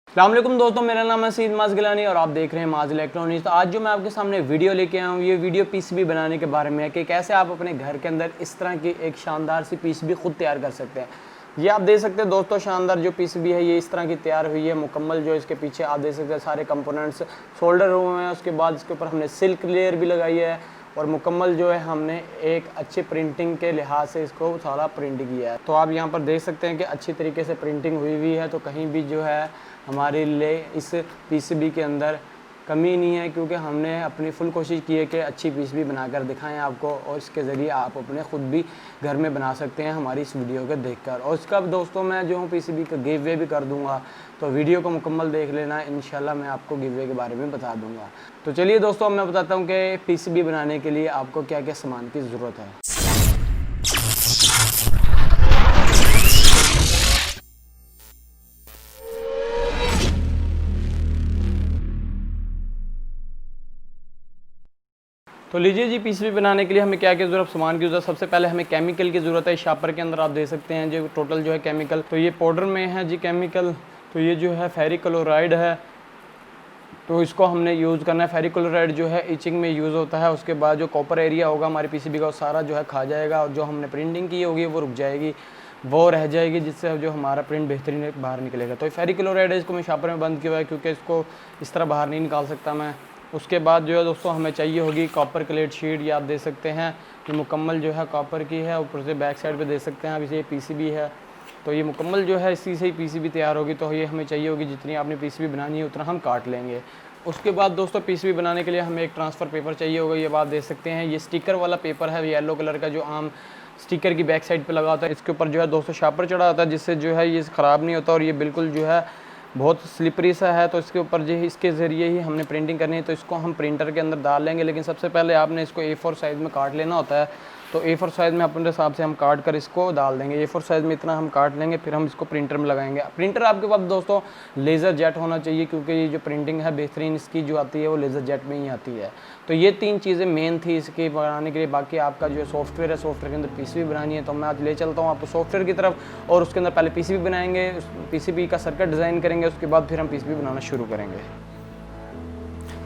अस्सलाम वालेकुम दोस्तों, मेरा नाम है सीद माज गिलानी और आप देख रहे हैं माज इलेक्ट्रॉनिक्स। तो आज जो मैं आपके सामने वीडियो लेके आया हूँ, ये वीडियो पीसीबी बनाने के बारे में है कि कैसे आप अपने घर के अंदर इस तरह की एक शानदार सी पीसीबी खुद तैयार कर सकते हैं। ये आप देख सकते हैं दोस्तों, शानदार जो पीसीबी है ये इस तरह की तैयार हुई है मुकम्मल। जो इसके पीछे आप देख सकते हैं सारे कंपोनेंट्स सोल्डर हुए हैं। उसके बाद इसके ऊपर हमने सिल्क लेयर भी लगाई है और मुकम्मल जो है हमने एक अच्छी प्रिंटिंग के लिहाज से इसको सारा प्रिंट किया है। तो आप यहाँ पर देख सकते हैं कि अच्छी तरीके से प्रिंटिंग हुई है, तो कहीं भी जो है हमारे लिए इस पीसीबी के अंदर कमी नहीं है, क्योंकि हमने अपनी फुल कोशिश की है कि अच्छी पीसीबी बनाकर दिखाएं आपको, और इसके ज़रिए आप अपने ख़ुद भी घर में बना सकते हैं हमारी इस वीडियो को देखकर। और इसका दोस्तों मैं जो हूँ पीसीबी का गिव वे भी कर दूँगा, तो वीडियो को मुकम्मल देख लेना, इंशाल्लाह मैं आपको गिव वे के बारे में बता दूँगा। तो चलिए दोस्तों, मैं बताता हूँ कि पीसीबी बनाने के लिए आपको क्या क्या सामान की ज़रूरत है। तो लीजिए जी, पीसीबी बनाने के लिए हमें क्या क्या ज़रूरत सामान की ज़रूरत। सबसे पहले हमें केमिकल की ज़रूरत है। शापर के अंदर आप देख सकते हैं जो टोटल जो है केमिकल, तो ये पाउडर में है जी केमिकल। तो ये जो है फेरिक क्लोराइड है, तो इसको हमने यूज़ करना है। फेरिक क्लोराइड जो है इचिंग में यूज़ होता है। उसके बाद जो कॉपर एरिया होगा हमारे पीसीबी का वो सारा जो है खा जाएगा, और जो हमने प्रिंटिंग की होगी वो रुक जाएगी, वो रह जाएगी, जिससे जो हमारा प्रिंट बेहतरीन बाहर निकलेगा। तो फेरिक क्लोराइड है, इसको मैं शापर में बंद किया हुआ है क्योंकि इसको इस तरह बाहर नहीं निकाल सकता मैं। उसके बाद जो है दोस्तों हमें चाहिए होगी कॉपर क्लेट शीट। ये आप देख सकते हैं ये मुकम्मल जो है कॉपर की है। ऊपर से बैक साइड पे देख सकते हैं आप, इसे ये पीसीबी है, तो ये मुकम्मल जो है इसी से ही पीसीबी तैयार होगी। तो ये हमें चाहिए होगी, जितनी आपने पीसीबी बनानी है उतना हम काट लेंगे। उसके बाद दोस्तों पीसीबी बनाने के लिए हमें एक ट्रांसफ़र पेपर चाहिए होगा। ये आप देख सकते हैं ये स्टिकर वाला पेपर है, येलो कलर का, जो आम स्टिकर की बैक साइड पे लगा होता है। इसके ऊपर जो है दोस्तों शापर चढ़ा होता है, जिससे जो है ये ख़राब नहीं होता, और ये बिल्कुल जो है बहुत स्लिपरी सा है। तो इसके ऊपर जो है इसके ज़रिए ही हमने प्रिंटिंग करनी है, तो इसको हम प्रिंटर के अंदर डाल लेंगे। लेकिन सबसे पहले आपने इसको A4 साइज़ में काट लेना होता है। तो A4 साइज़ में अपने हिसाब से हम काट कर इसको डाल देंगे। A4 साइज़ में इतना हम काट लेंगे, फिर हम इसको प्रिंटर में लगाएंगे। प्रिंटर आपके पास दोस्तों लेज़र जेट होना चाहिए, क्योंकि ये जो प्रिंटिंग है बेहतरीन इसकी जो आती है वो लेज़र जेट में ही आती है। तो ये 3 चीज़ें मेन थी इसके बनाने के लिए। बाकी आपका जो सॉफ्टवेयर है, सॉफ्टवेयर के अंदर पीसीबी बनानी है, तो मैं आज ले चलता हूँ आपको सॉफ्टवेयर की तरफ, और उसके अंदर पहले पीसीबी बनाएंगे, पीसीबी का सर्किट डिज़ाइन करेंगे, उसके बाद फिर हम पीसीबी बनाना शुरू करेंगे।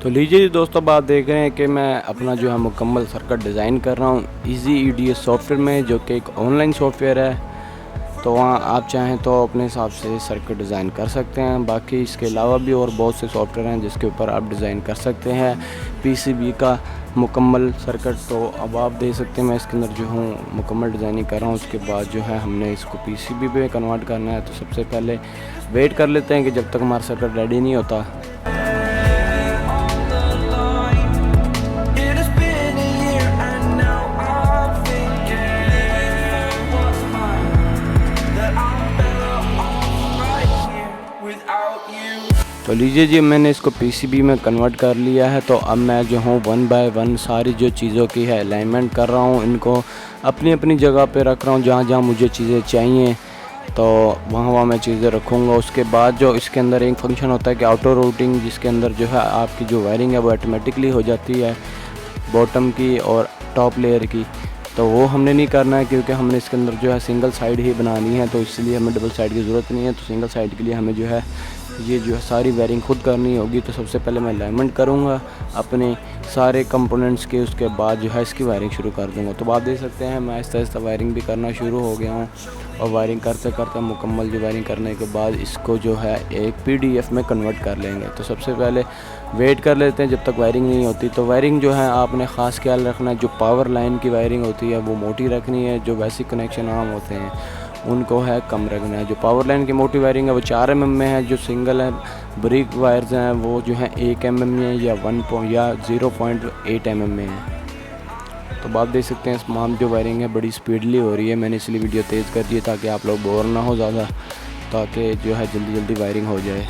तो लीजिए दोस्तों, बात देख रहे हैं कि मैं अपना जो है मुकम्मल सर्किट डिज़ाइन कर रहा हूँ इजी EDS सॉफ्टवेयर में, जो कि एक ऑनलाइन सॉफ्टवेयर है। तो वहाँ आप चाहें तो अपने हिसाब से सर्किट डिज़ाइन कर सकते हैं। बाकी इसके अलावा भी और बहुत से सॉफ्टवेयर हैं जिसके ऊपर आप डिज़ाइन कर सकते हैं पीसीबी का मुकम्मल सर्किट। तो अब आप देख सकते हैं मैं इसके अंदर जो हूँ मुकम्मल डिज़ाइनिंग कर रहा हूँ। उसके बाद जो है हमने इसको पीसीबी में कन्वर्ट करना है। तो सबसे पहले वेट कर लेते हैं कि जब तक हमारा सर्किट रेडी नहीं होता। तो लीजिए जी, मैंने इसको पीसीबी में कन्वर्ट कर लिया है। तो अब मैं जो हूँ 1 बाय 1 सारी जो चीज़ों की है अलाइनमेंट कर रहा हूँ, इनको अपनी अपनी जगह पे रख रहा हूँ। जहाँ जहाँ मुझे चीज़ें चाहिए तो वहाँ मैं चीज़ें रखूँगा। उसके बाद जो इसके अंदर एक फंक्शन होता है कि ऑटो रूटिंग, जिसके अंदर जो है आपकी जो वायरिंग है वो ऑटोमेटिकली हो जाती है बॉटम की और टॉप लेयर की। तो वो हमने नहीं करना है, क्योंकि हमने इसके अंदर जो है सिंगल साइड ही बनानी है, तो इसलिए हमें डबल साइड की ज़रूरत नहीं है। तो सिंगल साइड के लिए हमें जो है ये जो है सारी वायरिंग खुद करनी होगी। तो सबसे पहले मैं अलाइनमेंट करूँगा अपने सारे कंपोनेंट्स के, उसके बाद जो है इसकी वायरिंग शुरू कर दूँगा। तो आप देख सकते हैं मैं आहिस्ता आहिस्ता वायरिंग भी करना शुरू हो गया हूँ, और वायरिंग करते करते मुकम्मल जो वायरिंग करने के बाद इसको जो है एक PDF में कन्वर्ट कर लेंगे। तो सबसे पहले वेट कर लेते हैं जब तक वायरिंग नहीं होती। तो वायरिंग जो है आपने ख़ास ख्याल रखना है, जो पावर लाइन की वायरिंग होती है वो मोटी रखनी है, जो बेसिक कनेक्शन आम होते हैं उनको है कम रखना है। जो पावर लाइन की मोटी वायरिंग है वो 4 mm में है, जो सिंगल है ब्रिक वायर्स हैं वो जो है 1 mm में या 0.8 mm में है। तो आप देख सकते हैं तमाम जो वायरिंग है बड़ी स्पीडली हो रही है। मैंने इसलिए वीडियो तेज़ कर दी है ताकि आप लोग बोर ना हो ज़्यादा, ताकि जो है जल्दी जल्दी वायरिंग हो जाए।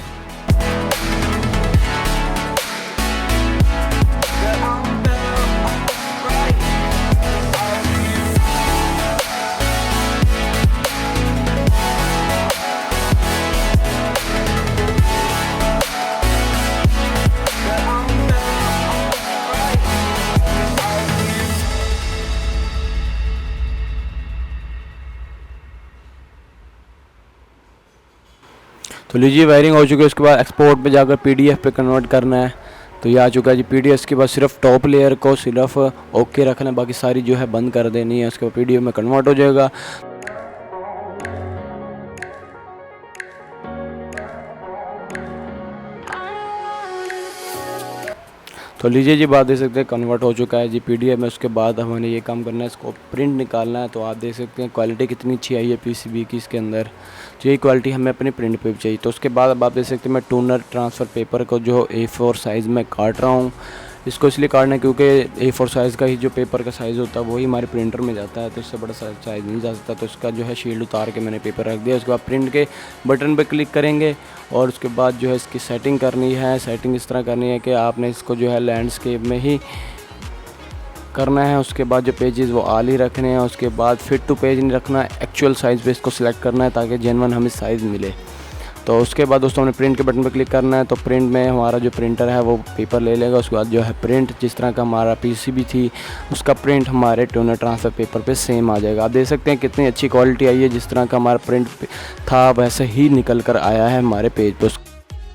तो लीजिए वायरिंग हो चुकी है। उसके बाद एक्सपोर्ट पे जाकर PDF पे कन्वर्ट करना है। तो ये आ चुका है जी PDF के बाद सिर्फ टॉप लेयर को सिर्फ ओके रखना है, बाकी सारी जो है बंद कर देनी है। उसके बाद PDF में कन्वर्ट हो जाएगा। तो लीजिए जी बात देख सकते हैं कन्वर्ट हो चुका है जी PDF में। उसके बाद हमें ये काम करना है, इसको प्रिंट निकालना है। तो आप देख सकते हैं क्वालिटी कितनी अच्छी आई है PCB की इसके अंदर। तो यही क्वालिटी हमें अपने प्रिंट पे भी चाहिए। तो उसके बाद आप देख सकते हैं मैं टूनर ट्रांसफ़र पेपर को जो A4 साइज़ में काट रहा हूँ। इसको इसलिए काटना है क्योंकि A4 साइज़ का ही जो पेपर का साइज़ होता है वही हमारे प्रिंटर में जाता है, तो इससे बड़ा साइज़ नहीं जा सकता। तो इसका जो है शील्ड उतार के मैंने पेपर रख दिया। उसके बाद प्रिंट के बटन पे क्लिक करेंगे और उसके बाद जो है इसकी सेटिंग करनी है। सेटिंग इस तरह करनी है कि आपने इसको जो है लैंडस्केप में ही करना है। उसके बाद जो पेजेस वो आल ही रखने हैं। उसके बाद फिट टू पेज नहीं रखना, एक्चुअल साइज़ पे इसको सिलेक्ट करना है ताकि जेन्युइन हमें साइज़ मिले। तो उसके बाद दोस्तों हमने प्रिंट के बटन पर क्लिक करना है। तो प्रिंट में हमारा जो प्रिंटर है वो पेपर ले लेगा। उसके बाद जो है प्रिंट जिस तरह का हमारा PCB थी उसका प्रिंट हमारे टूनर ट्रांसफ़र पेपर पे सेम आ जाएगा। आप देख सकते हैं कितनी अच्छी क्वालिटी आई है, जिस तरह का हमारा प्रिंट था वैसे ही निकल कर आया है हमारे पेज पर।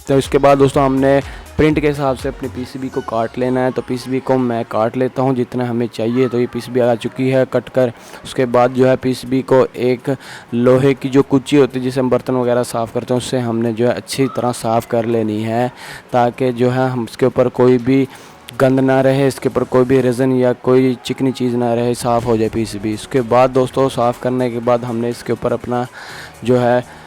तो इसके बाद दोस्तों हमने प्रिंट के हिसाब से अपनी PCB को काट लेना है। तो PCB को मैं काट लेता हूँ जितना हमें चाहिए। तो ये PCB आ चुकी है कट कर। उसके बाद जो है PCB को एक लोहे की जो कुच्ची होती है जिसे हम बर्तन वगैरह साफ़ करते हैं उससे हमने जो है अच्छी तरह साफ़ कर लेनी है, ताकि जो है हम इसके ऊपर कोई भी गंद ना रहे, इसके ऊपर कोई भी रेज़न या कोई चिकनी चीज़ ना रहे, साफ़ हो जाए PCB। उसके बाद दोस्तों साफ़ करने के बाद हमने इसके ऊपर अपना जो है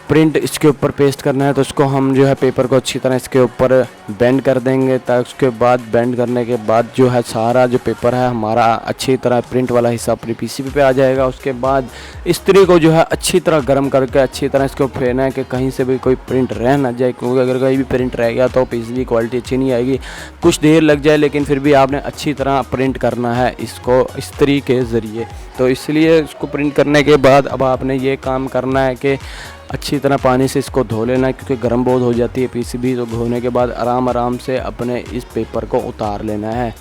प्रिंट इसके ऊपर पेस्ट करना है। तो इसको हम जो है पेपर को अच्छी तरह इसके ऊपर बेंड कर देंगे। ताकि उसके बाद बेंड करने के बाद जो है सारा जो पेपर है हमारा अच्छी तरह प्रिंट वाला हिस्सा अपनी PCB पे आ जाएगा। उसके बाद इस्त्री को जो है अच्छी तरह गर्म करके अच्छी तरह इसको फेरना है कि कहीं से भी कोई प्रिंट रह ना जाए, क्योंकि अगर कहीं भी प्रिंट रह गया तो PCB क्वालिटी अच्छी नहीं आएगी। कुछ देर लग जाए लेकिन फिर भी आपने अच्छी तरह प्रिंट करना है इसको इस्त्री के ज़रिए। तो इसलिए इसको प्रिंट करने के बाद अब आपने ये काम करना है कि अच्छी तरह पानी से इसको धो लेना है, क्योंकि गर्म बहुत हो जाती है PCB। तो धोने के बाद आराम से अपने इस पेपर को उतार लेना है।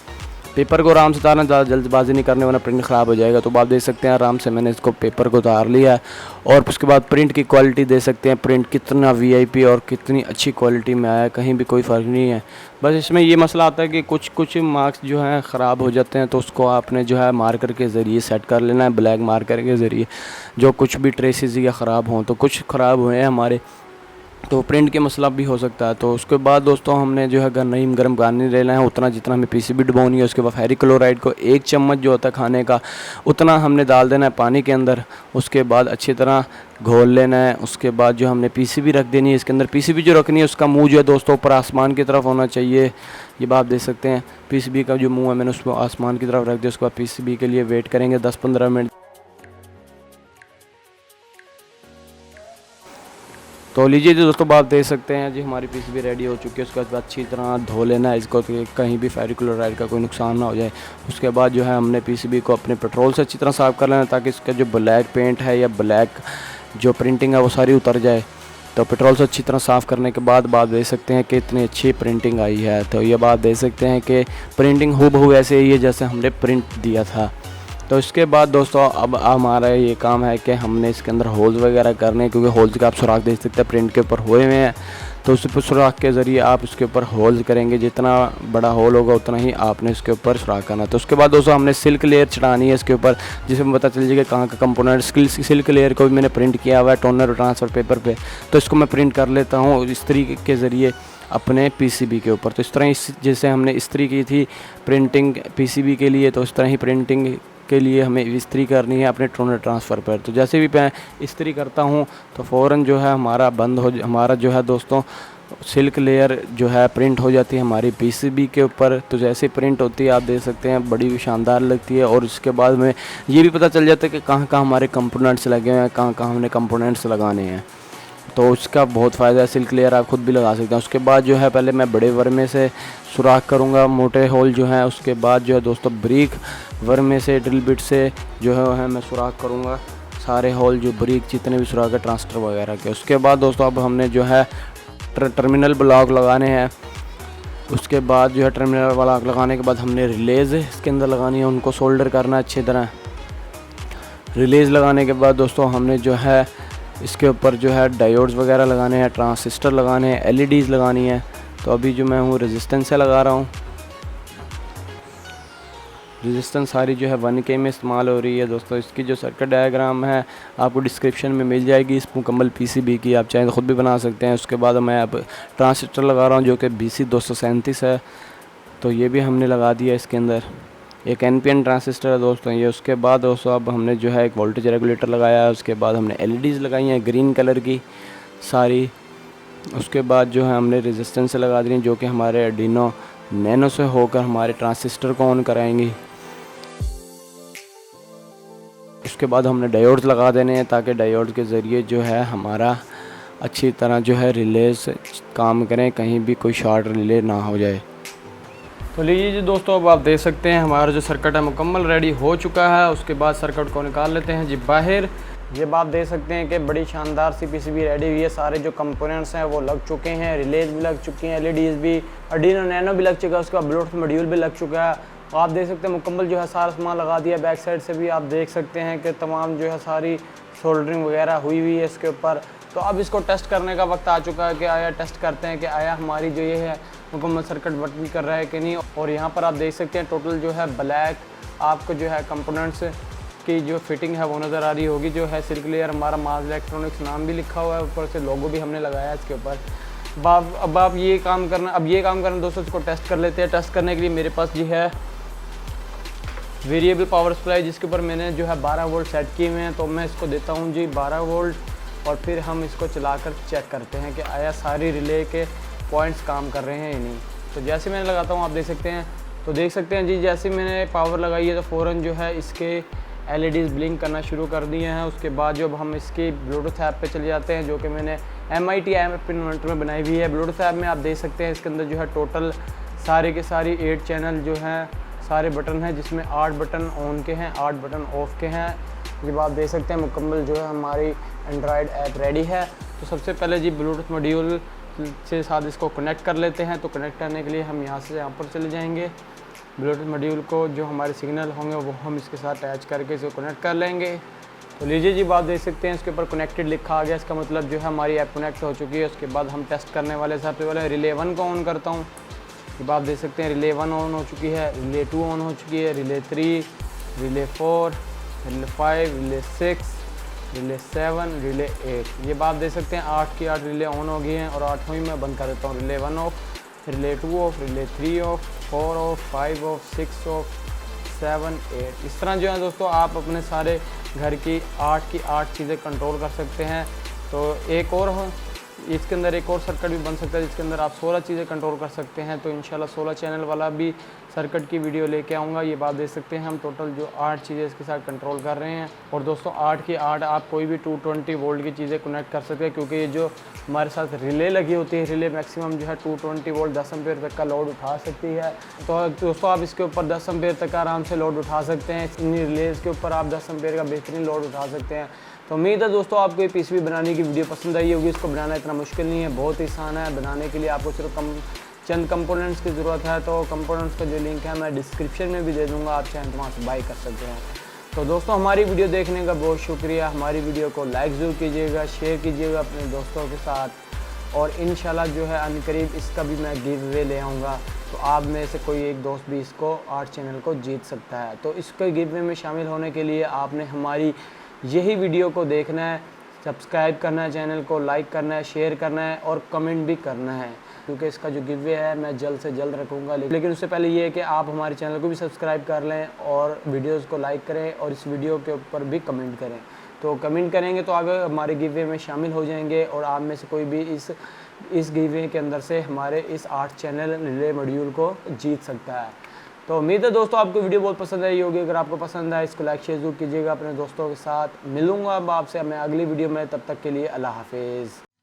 पेपर को आराम से उतारना, ज़्यादा जल्दबाजी नहीं करने वरना प्रिंट ख़राब हो जाएगा। तो आप देख सकते हैं आराम से मैंने इसको पेपर को उतार लिया है। और उसके बाद प्रिंट की क्वालिटी देख सकते हैं, प्रिंट कितना VIP और कितनी अच्छी क्वालिटी में आया है, कहीं भी कोई फ़र्क नहीं है। बस इसमें ये मसला आता है कि कुछ मार्क्स जो हैं ख़राब हो जाते हैं, तो उसको आपने जो है मार्कर के ज़रिए सेट कर लेना है, ब्लैक मार्कर के ज़रिए। जो कुछ भी ट्रेसेस या ख़राब हों, तो कुछ ख़राब हुए हैं हमारे, तो प्रिंट के मसला भी हो सकता है। तो उसके बाद दोस्तों हमने जो है गर्म पानी लेना है उतना जितना हमें PCB डुबानी है। उसके बाद फेरिक क्लोराइड को 1 चम्मच जो होता है खाने का उतना हमने डाल देना है पानी के अंदर। उसके बाद अच्छी तरह घोल लेना है। उसके बाद जो हमने PCB रख देनी है इसके अंदर। PCB जो रखनी है उसका मुँह जो है दोस्तों ऊपर आसमान की तरफ होना चाहिए। ये बात देख सकते हैं PCB का जो मुँह है मैंने उसको आसमान की तरफ रख दिया। उसके बाद PCB के लिए वेट करेंगे 10-15 मिनट। तो लीजिए जी दोस्तों आप देख सकते हैं जी हमारी PCB रेडी हो चुकी है। उसके बाद अच्छी तरह धो लेना है इसको, तो कहीं भी फेरिक क्लोराइड का कोई नुकसान ना हो जाए। उसके बाद जो है हमने PCB को अपने पेट्रोल से अच्छी तरह साफ़ कर लेना, ताकि इसका जो ब्लैक पेंट है या ब्लैक जो प्रिंटिंग है वो सारी उतर जाए। तो पेट्रोल से अच्छी तरह साफ़ करने के बाद बात देख सकते हैं कि इतनी अच्छी प्रिंटिंग आई है। तो ये बात देख सकते हैं कि प्रिंटिंग हूबहू ऐसे ही है जैसे हमने प्रिंट दिया था। तो इसके बाद दोस्तों अब हमारा ये काम है कि हमने इसके अंदर होल्स वगैरह करने हैं, क्योंकि होल्स का आप सुराख देख सकते हैं प्रिंट के ऊपर हुए हुए हैं। तो उस पर सुराख के ज़रिए आप उसके ऊपर होल्स करेंगे, जितना बड़ा होल होगा उतना ही आपने इसके ऊपर सुराख करना। तो उसके बाद दोस्तों हमने सिल्क लेयर चढ़ानी है इसके ऊपर, जिसमें पता चल जाएगा कहाँ का कंपोनेंट। सिल्क लेयर को भी मैंने प्रिंट किया हुआ है टोनर ट्रांसफ़र पेपर पे। तो इसको मैं प्रिंट कर लेता हूँ इस्त्री के ज़रिए अपने PCB के ऊपर। तो इस तरह जैसे हमने इस्त्री की थी प्रिंटिंग PCB के लिए, तो इस तरह ही प्रिंटिंग के लिए हमें इस्त्री करनी है अपने टोनर ट्रांसफ़र पर। तो जैसे भी मैं इस्त्री करता हूँ तो फ़ौरन जो है हमारा जो है दोस्तों सिल्क लेयर जो है प्रिंट हो जाती है हमारी PCB के ऊपर। तो जैसे प्रिंट होती है आप देख सकते हैं बड़ी शानदार लगती है। और उसके बाद में ये भी पता चल जाता है कि कहाँ कहाँ हमारे कंपोनेंट्स लगे हुए हैं, कहाँ कहाँ हमने कंपोनेंट्स लगाने हैं। तो उसका बहुत फ़ायदा है। सिल्क लेयर आप खुद भी लगा सकते हैं। उसके बाद जो है पहले मैं बड़े वर्मे से सुराख करूँगा मोटे होल जो हैं। उसके बाद जो है दोस्तों ब्रीक वर्मे से ड्रिल बिट से जो है मैं सुराख करूँगा सारे होल जो ब्रीक जितने भी सुराख है ट्रांसटर वगैरह के। उसके बाद दोस्तों अब हमने जो है टर्मिनल ब्लॉक लगाने हैं। उसके बाद जो है टर्मिनल ब्लॉक लगाने के बाद हमने रिलेज़ इसके अंदर लगानी है, उनको सोल्डर करना है अच्छी तरह। रिलेज़ लगाने के बाद दोस्तों हमने जो है इसके ऊपर जो है डायोड्स वगैरह लगाने हैं, ट्रांसिस्टर लगाने हैं, एलईडीज़ लगानी है। तो अभी जो मैं हूँ रेजिस्टेंस से लगा रहा हूँ। रेजिस्टेंस सारी जो है 1K में इस्तेमाल हो रही है दोस्तों। इसकी जो सर्किट डायग्राम है आपको डिस्क्रिप्शन में मिल जाएगी इस मुकम्मल पीसीबी की, आप चाहें तो ख़ुद भी बना सकते हैं। उसके बाद मैं अब ट्रांसिस्टर लगा रहा हूँ जो कि BC237 है। तो ये भी हमने लगा दिया इसके अंदर। एक NPN ट्रांसिस्टर है दोस्तों ये। उसके बाद दोस्तों अब हमने जो है एक वोल्टेज रेगुलेटर लगाया है। उसके बाद हमने LEDs लगाई हैं ग्रीन कलर की सारी। उसके बाद जो है हमने रेजिस्टेंस से लगा दी जो कि हमारे आर्डिनो नैनो से होकर हमारे ट्रांसिस्टर को ऑन कराएंगी। उसके बाद हमने डायोड्स लगा देने हैं ताकि डायोड के ज़रिए जो है हमारा अच्छी तरह जो है रिलेज काम करें, कहीं भी कोई शॉर्ट रिले ना हो जाए। तो लीजिए जी दोस्तों, अब आप देख सकते हैं हमारा जो सर्किट है मुकम्मल रेडी हो चुका है। उसके बाद सर्किट को निकाल लेते हैं जी बाहर। ये बात देख सकते हैं कि बड़ी शानदार सी पीसीबी रेडी हुई है। सारे जो कंपोनेंट्स हैं वो लग चुके हैं, रिलेज भी लग चुकी हैं, एलईडीज़ भी, आर्डिनो नैनो भी लग चुका है, उसका ब्लूटूथ मॉड्यूल भी लग चुका है। तो आप देख सकते हैं मुकम्मल जो है सारा सामान लगा दिया। बैक साइड से भी आप देख सकते हैं कि तमाम जो है सारी सोल्डरिंग वगैरह हुई हुई है इसके ऊपर। तो अब इसको टेस्ट करने का वक्त आ चुका है कि आया टेस्ट करते हैं कि आया हमारी जो ये है मुकम्मल सर्किट वर्किंग कर रहा है कि नहीं। और यहाँ पर आप देख सकते हैं टोटल जो है ब्लैक आपको जो है कंपोनेंट्स की जो फिटिंग है वो नज़र आ रही होगी। जो है सिल्क लेयर हमारा माज इलेक्ट्रॉनिक्स नाम भी लिखा हुआ है, ऊपर से लोगो भी हमने लगाया है इसके ऊपर। अब आप ये काम करना दोस्तों, इसको टेस्ट कर लेते हैं। टेस्ट करने के लिए मेरे पास जो है वेरिएबल पावर सप्लाई जिसके ऊपर मैंने जो है 12 वोल्ट सेट किए हुए हैं। तो मैं इसको देता हूँ जी 12 वोल्ट और फिर हम इसको चलाकर चेक करते हैं कि आया सारी रिले के पॉइंट्स काम कर रहे हैं या नहीं। तो जैसे मैंने लगाता हूँ आप देख सकते हैं, तो देख सकते हैं जी जैसे मैंने पावर लगाई है तो फ़ौरन जो है इसके एलईडीज़ ब्लिंक करना शुरू कर दिए हैं। उसके बाद जब हम इसकी ब्लूटूथ ऐप पे चले जाते हैं जो कि मैंने MIT ऐप इन्वर्टर में बनाई हुई है। ब्लूटूथ ऐप में आप देख सकते हैं इसके अंदर जो है टोटल सारे के सारी 8 चैनल जो हैं सारे बटन हैं, जिसमें 8 बटन ऑन के हैं, 8 बटन ऑफ के हैं। जब आप देख सकते हैं मुकम्मल जो है हमारी एंड्रॉयड ऐप रेडी है। तो सबसे पहले जी ब्लूटूथ मॉड्यूल से साथ इसको कनेक्ट कर लेते हैं। तो कनेक्ट करने के लिए हम यहाँ से यहाँ पर चले जाएंगे। ब्लूटूथ मॉड्यूल को जो हमारे सिग्नल होंगे वो हम इसके साथ अटैच करके इसको कनेक्ट कर लेंगे। तो लीजिए जी बात देख सकते हैं इसके ऊपर कनेक्टेड लिखा आ गया। इसका मतलब जो है हमारी ऐप कनेक्ट हो चुकी है। उसके बाद हम टेस्ट करने वाले सबसे पहले रिले 1 को ऑन करता हूँ। ये आप देख सकते हैं रिले 1 ऑन हो चुकी है, रिले 2 ऑन हो चुकी है, relay 3, relay 4, relay 5, relay 6, relay 7, relay 8। ये बात देख सकते हैं 8 की 8 रिले ऑन हो गई हैं और 8वीं मैं बंद कर देता हूँ। Relay 1 of, relay 2 of, relay 3 of, 4 of, 5 of, 6 of, 7, 8। इस तरह जो है दोस्तों आप अपने सारे घर की 8 चीज़ें कंट्रोल कर सकते हैं। तो एक और इसके अंदर एक और सर्किट भी बन सकता है जिसके अंदर आप 16 चीज़ें कंट्रोल कर सकते हैं। तो इंशाल्लाह 16 चैनल वाला भी सर्किट की वीडियो लेके आऊँगा। ये बात देख सकते हैं हम टोटल जो 8 चीज़ें इसके साथ कंट्रोल कर रहे हैं। और दोस्तों 8 की 8 आप कोई भी 220 वोल्ट की चीज़ें कनेक्ट कर सकते हैं, क्योंकि ये जो हमारे साथ रिले लगी होती है, रिले मैक्सिमम जो है 220 वोल्ट 10 एम्पीयर तक का लोड उठा सकती है। तो दोस्तों आप इसके ऊपर 10 एम्पीयर तक का आराम से लोड उठा सकते हैं। इन रिलेज के ऊपर आप 10 एम्पीयर का बेहतरीन लोड उठा सकते हैं। तो उम्मीद है दोस्तों आपको ये पीसीबी बनाने की वीडियो पसंद आई होगी। इसको बनाना इतना मुश्किल नहीं है, बहुत ही आसान है। बनाने के लिए आपको सिर्फ चंद कंपोनेंट्स की ज़रूरत है। तो कंपोनेंट्स का जो लिंक है मैं डिस्क्रिप्शन में भी दे दूँगा, आप चाहें तो वहाँ से बाई कर सकते हैं। तो दोस्तों हमारी वीडियो देखने का बहुत शुक्रिया। हमारी वीडियो को लाइक ज़रूर कीजिएगा, शेयर कीजिएगा अपने दोस्तों के साथ। और इंशाल्लाह जो है अनकरीब इसका भी मैं गिव अवे ले आऊँगा। तो आप में से कोई एक दोस्त भी इसको आर्ट चैनल को जीत सकता है। तो इसके गिव अवे में शामिल होने के लिए आपने हमारी यही वीडियो को देखना है, सब्सक्राइब करना है, चैनल को लाइक करना है, शेयर करना है और कमेंट भी करना है, क्योंकि इसका जो गिव अवे है मैं जल्द से जल्द रखूँगा। लेकिन उससे पहले ये है कि आप हमारे चैनल को भी सब्सक्राइब कर लें और वीडियोज़ को लाइक करें और इस वीडियो के ऊपर भी कमेंट करें। तो कमेंट करेंगे तो आप हमारे गिव अवे में शामिल हो जाएंगे और आप में से कोई भी इस गिव अवे के अंदर से हमारे इस 8 चैनल रिले मॉड्यूल को जीत सकता है। तो उम्मीद है दोस्तों आपको वीडियो बहुत पसंद आई होगी। अगर आपको पसंद आए इसको लाइक शेयर ज़रूर कीजिएगा अपने दोस्तों के साथ। मिलूँगा अब आपसे मैं अगली वीडियो में, तब तक के लिए अल्लाह हाफिज़।